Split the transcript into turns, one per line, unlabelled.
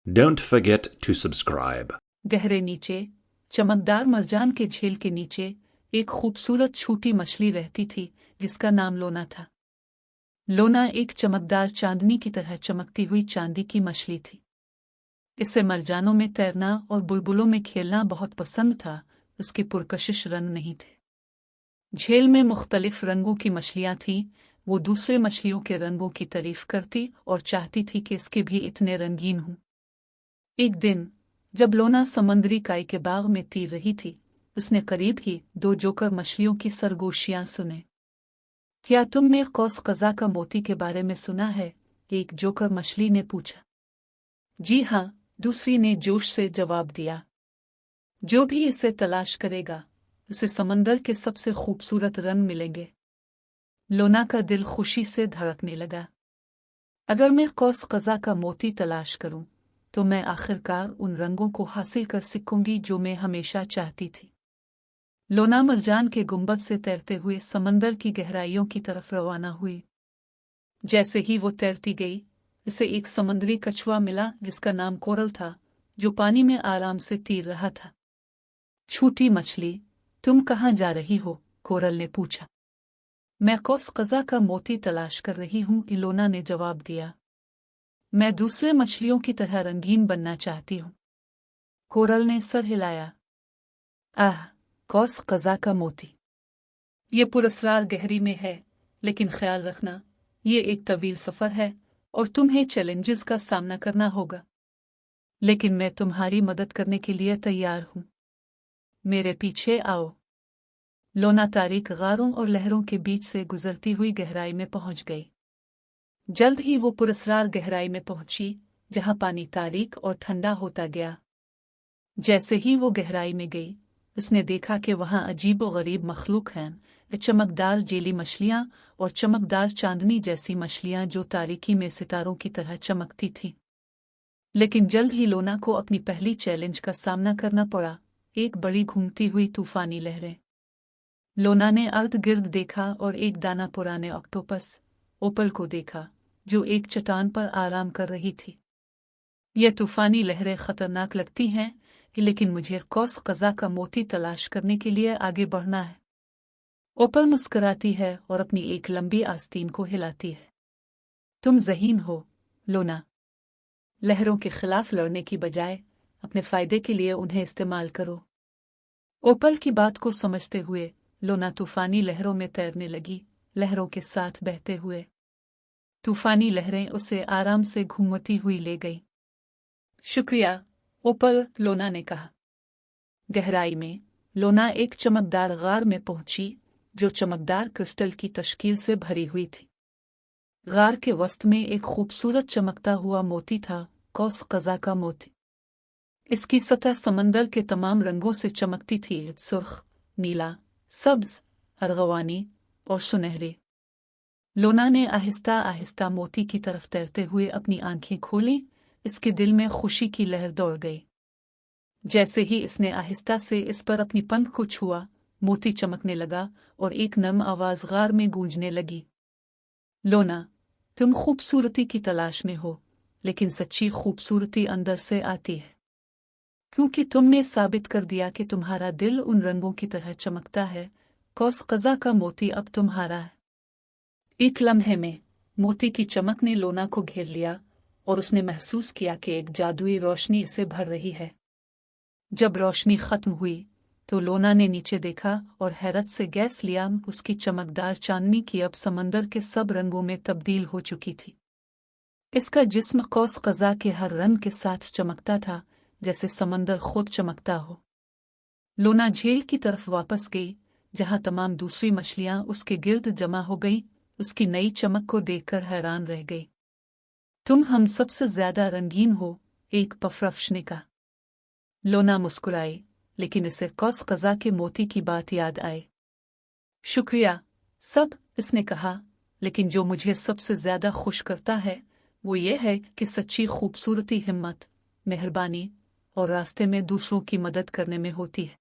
Don't forget to subscribe.
गहरे नीचे चमकदार मरजान के झील के नीचे एक खूबसूरत छोटी मछली रहती थी जिसका नाम लोना था। लोना एक चमकदार चांदनी की तरह चमकती हुई चांदी की मछली थी। इसे मरजानों में तैरना और बुलबुलों में खेलना बहुत पसंद था। उसके पुरकशिश रंग नहीं थे। झील में मुख्तलिफ रंगों की मछलियां थीं। वो दूसरे मछलियों के रंगों की तारीफ करती और चाहती थी कि इसके भी इतने रंगीन हों। एक दिन जब लोना समुद्री काई के बाग में तैर रही थी, उसने करीब ही दो जोकर मछलियों की सरगोशियां सुने। क्या तुमने कौस कज़ा का मोती के बारे में सुना है? एक जोकर मछली ने पूछा। जी हाँ, दूसरी ने जोश से जवाब दिया। जो भी इसे तलाश करेगा उसे समंदर के सबसे खूबसूरत रंग मिलेंगे। लोना का दिल खुशी से धड़कने लगा। अगर मैं कौस कज़ा का मोती तलाश करूं तो मैं आखिरकार उन रंगों को हासिल कर सकूंगी जो मैं हमेशा चाहती थी। लोना मरजान के गुंबद से तैरते हुए समंदर की गहराइयों की तरफ रवाना हुई। जैसे ही वो तैरती गई, उसे एक समुद्री कछुआ मिला जिसका नाम कोरल था, जो पानी में आराम से तैर रहा था। छोटी मछली, तुम कहाँ जा रही हो? कोरल ने पूछा। मैं कौस कज़ा का मोती तलाश कर रही हूँ, लोना ने जवाब दिया। मैं दूसरे मछलियों की तरह रंगीन बनना चाहती हूँ। कोरल ने सर हिलाया। आह, कौस कज़ा का मोती। ये पुरस्कार गहरी में है, लेकिन ख्याल रखना, ये एक तवील सफ़र है और तुम्हें चैलेंजेस का सामना करना होगा। लेकिन मैं तुम्हारी मदद करने के लिए तैयार हूँ। मेरे पीछे आओ। लोना तारीक गारों और लहरों के बीच से गुजरती हुई गहराई में पहुंच गई। जल्द ही वो पुरस्कार गहराई में पहुंची, जहां पानी तारीक और ठंडा होता गया। जैसे ही वो गहराई में गई, उसने देखा कि वहां अजीब व गरीब मखलूक हैं, चमकदार जेली मछलियां और चमकदार चांदनी जैसी मछलियां जो तारीकी में सितारों की तरह चमकती थीं। लेकिन जल्द ही लोना को अपनी पहली चैलेंज का सामना करना पड़ा, एक बड़ी घूमती हुई तूफानी लहरें। लोना ने अर्ध गिर्द देखा और एक दाना पुराने ऑक्टोपस ओपल को देखा, जो एक चट्टान पर आराम कर रही थी। यह तूफानी लहरें खतरनाक लगती हैं, लेकिन मुझे कौस कज़ा का मोती तलाश करने के लिए आगे बढ़ना है। ओपल मुस्कुराती है और अपनी एक लंबी आस्तीन को हिलाती है। तुम ज़हीन हो, लोना। लहरों के खिलाफ लड़ने की बजाय अपने फायदे के लिए उन्हें इस्तेमाल करो। ओपल की बात को समझते हुए लोना तूफानी लहरों में तैरने लगी, लहरों के साथ बहते हुए। तूफानी लहरें उसे आराम से घूमती हुई ले गई। शुक्रिया, ओपल, लोना ने कहा। गहराई में लोना एक चमकदार गार में पहुंची, जो चमकदार क्रिस्टल की तश्कील से भरी हुई थी। गार के वस्त में एक खूबसूरत चमकता हुआ मोती था, कौस कज़ा का मोती। इसकी सतह समंदर के तमाम रंगों से चमकती थी, सुर्ख, नीला, सब्ज, अर्गवानी और सुनहरे। लोना ने आहिस्ता आहिस्ता मोती की तरफ तैरते हुए अपनी आंखें खोलीं। इसके दिल में खुशी की लहर दौड़ गई। जैसे ही इसने आहिस्ता से इस पर अपनी पंख को छुआ, मोती चमकने लगा और एक नम आवाज गार में गूंजने लगी। लोना, तुम खूबसूरती की तलाश में हो, लेकिन सच्ची खूबसूरती अंदर से आती है। क्योंकि तुमने साबित कर दिया कि तुम्हारा दिल उन रंगों की तरह चमकता है। कौस कज़ा का मोती अब तुम्हारा है। एक लम्हे में मोती की चमक ने लोना को घेर लिया और उसने महसूस किया कि एक जादुई रोशनी इसे भर रही है। जब रोशनी खत्म हुई तो लोना ने नीचे देखा और हैरत से गैस लिया। उसकी चमकदार चांदनी की अब समंदर के सब रंगों में तब्दील हो चुकी थी। इसका जिस्म कौस कज़ा के हर रंग के साथ चमकता था, जैसे समंदर खुद चमकता हो। लोना झील की तरफ वापस गई, जहां तमाम दूसरी मछलियां उसके गिर्द जमा हो गईं। उसकी नई चमक को देखकर हैरान रह गई। तुम हम सबसे ज्यादा रंगीन हो, एक पफरफ्श ने कहा। लोना मुस्कुराई, लेकिन इसे कौस कज़ा के मोती की बात याद आई। शुक्रिया, सब, इसने कहा, लेकिन जो मुझे सबसे ज्यादा खुश करता है वो ये है कि सच्ची खूबसूरती हिम्मत, मेहरबानी और रास्ते में दूसरों की मदद करने में होती है।